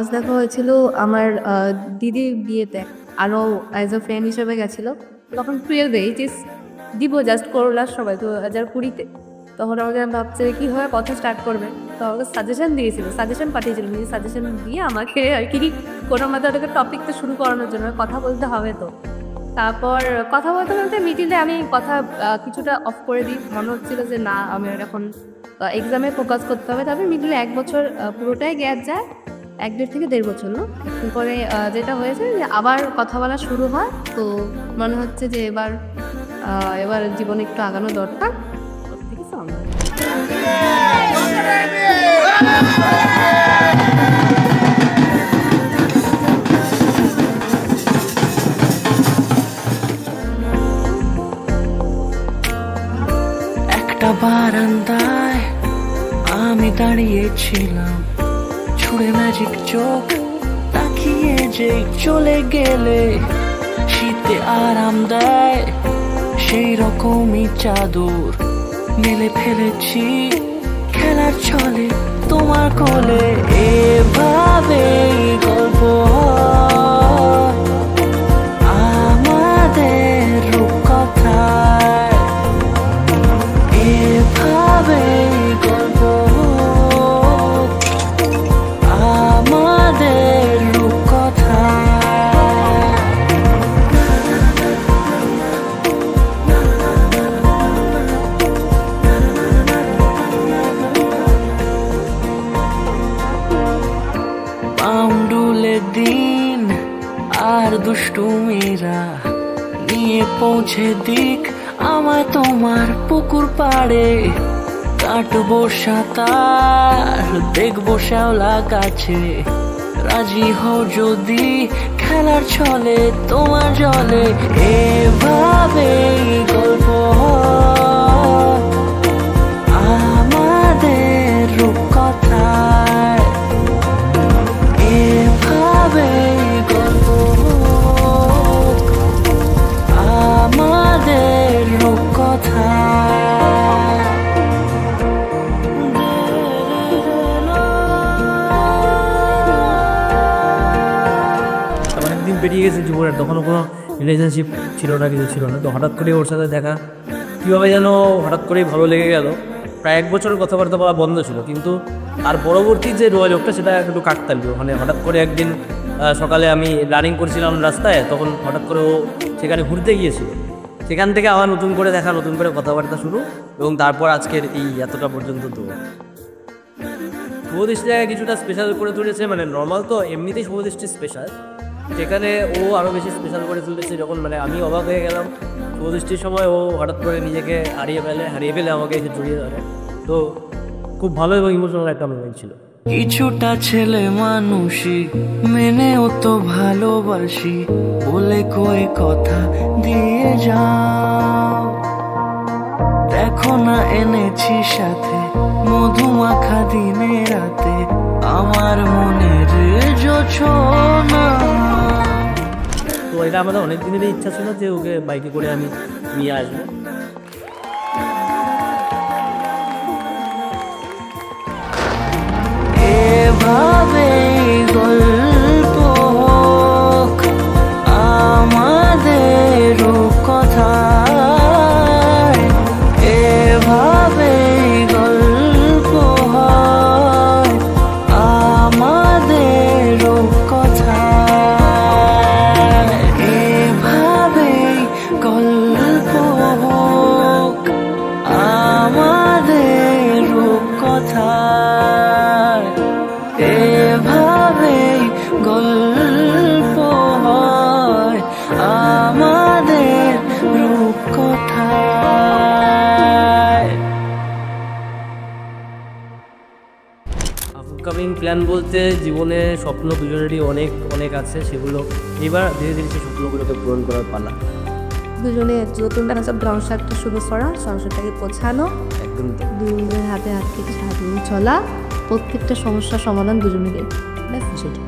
First দেখা হয়েছিল আমার দিদির বিয়েতে, আরও অ্যাজ আ ফ্রেন্ড হিসেবে গেছিলো। তখন 12 এইচ দিব জাস্ট করলা সবাই 2020-তে। তখন আমাকে ভাবছে কী হয় কথা স্টার্ট করবে, তো আমাকে সাজেশন দিয়েছিল, সাজেশন পাঠিয়েছিল, নিজে সাজেশন দিয়ে আমাকে আর কি কোনো মতো ওটাকে টপিকটা শুরু করানোর জন্য কথা বলতে হবে তো। তারপর কথা বলতে বলতে মিডিলে আমি কথা কিছুটা অফ করে দিই, মনে হচ্ছিলো যে না আমি এখন এক্সামে ফোকাস করতে হবে। তারপরে মিডিলে 1 বছর পুরোটাই গ্যাপ যায়, 1-1.5 থেকে 1.5 বছর না। পরে যেটা হয়েছে যে আবার কথা বলা শুরু হয়, তো মনে হচ্ছে যে এবার জীবনে একটু আগানো দরকার। একটা বারান্দায় আমি দাঁড়িয়েছিলাম, ছুঁড়ে ম্যাজিক চোখ তাকিয়ে যে চলে গেলে শীতে আরাম দেয় সেই রকমই চাদর মেলে ফেলেছি খেলার ছলে তোমার কোলে। এভাবে গল্প আমাদের রূপকথায়, এভাবে গল্প আমাদের রূপকথায়। পাউন্ডুলে দিন আর দুষ্টুমিরা নিয়ে পৌঁছে দিক আমায় তোমার পুকুর পাড়ে। কাটবো সাঁতার, দেখবো শ্যাওলা গাছে, রাজি হও যদি খেলার ছলে তোমার জলে। এভাবে গল্প আমাদের রূপকথায়, এভাবে গল্প আমাদের রূপকথায়। অনেকদিন বেরিয়ে গেছে জীবনের, তখনও কোনো রিলেশনশিপ ছিল না, কিছু ছিল না। তো হঠাৎ করে ওর সাথে দেখা কীভাবে যেন হঠাৎ করেই ভালো লেগে গেল। প্রায় 1 বছরের কথাবার্তা বলা বন্ধ ছিল, কিন্তু তার পরবর্তী যে যোগাযোগটা সেটা একটু কাকতালীয়। মানে হঠাৎ করে একদিন সকালে আমি রানিং করছিলাম রাস্তায়, তখন হঠাৎ করে ও সেখানে ঘুরতে গিয়েছিল। সেখান থেকে আমার নতুন করে দেখা, নতুন করে কথাবার্তা শুরু, এবং তারপর আজকের এই এতটা পর্যন্ত। তো শুভদৃষ্টিটাকে কিছুটা স্পেশাল করে তুলেছে, মানে নর্মাল তো এমনিতেই শুভদৃষ্টি স্পেশাল, সেখানে ও আরও বেশি স্পেশাল করে তুলেছে। যখন মানে আমি অবাক হয়ে গেলাম শুভদৃষ্টির সময়, ও হঠাৎ করে নিজেকে হারিয়ে ফেলে আমাকে এসে জড়িয়ে ধরে। তো খুব ভালো এবং ইমোশনাল একটা মোমেন্ট ছিল। কিছুটা ছেলে মানুষই মেনেও তো ভালোবাসি বলে কই কথা দিয়ে যাও। দেখো না এনেছি সাথে মধুমাখা দিনে রাতে আমার মনের জোছনা। তো এটা আমাদের অনেক দিনেরই ইচ্ছা ছিল যে ওকে বাইকে করে আমি নিয়ে আসবো। এভাবে গল্প আমাদের রূপকথায়, এভাবে গল্প হয় আমাদের রূপকথায়, এভাবে গল্প হোক আমাদের রূপকথায়, এভাবে গল্প হয় আমাদের রূপকথায়। আপকামিং প্ল্যান বলতে জীবনে স্বপ্ন দুজনেরই অনেক অনেক আছে, সেগুলো এবার ধীরে ধীরে সেই স্বপ্নগুলোকে পূরণ করার পালা। দুজনে নতুন সব সংসারটা শুরু করা, সংসারটাকে গোছানো, একদম দুজনের হাতে হাত থেকে সাহায্য চলা, প্রত্যেকটা সমস্যার সমাধান দুজনেরই। ব্যাস সেটা।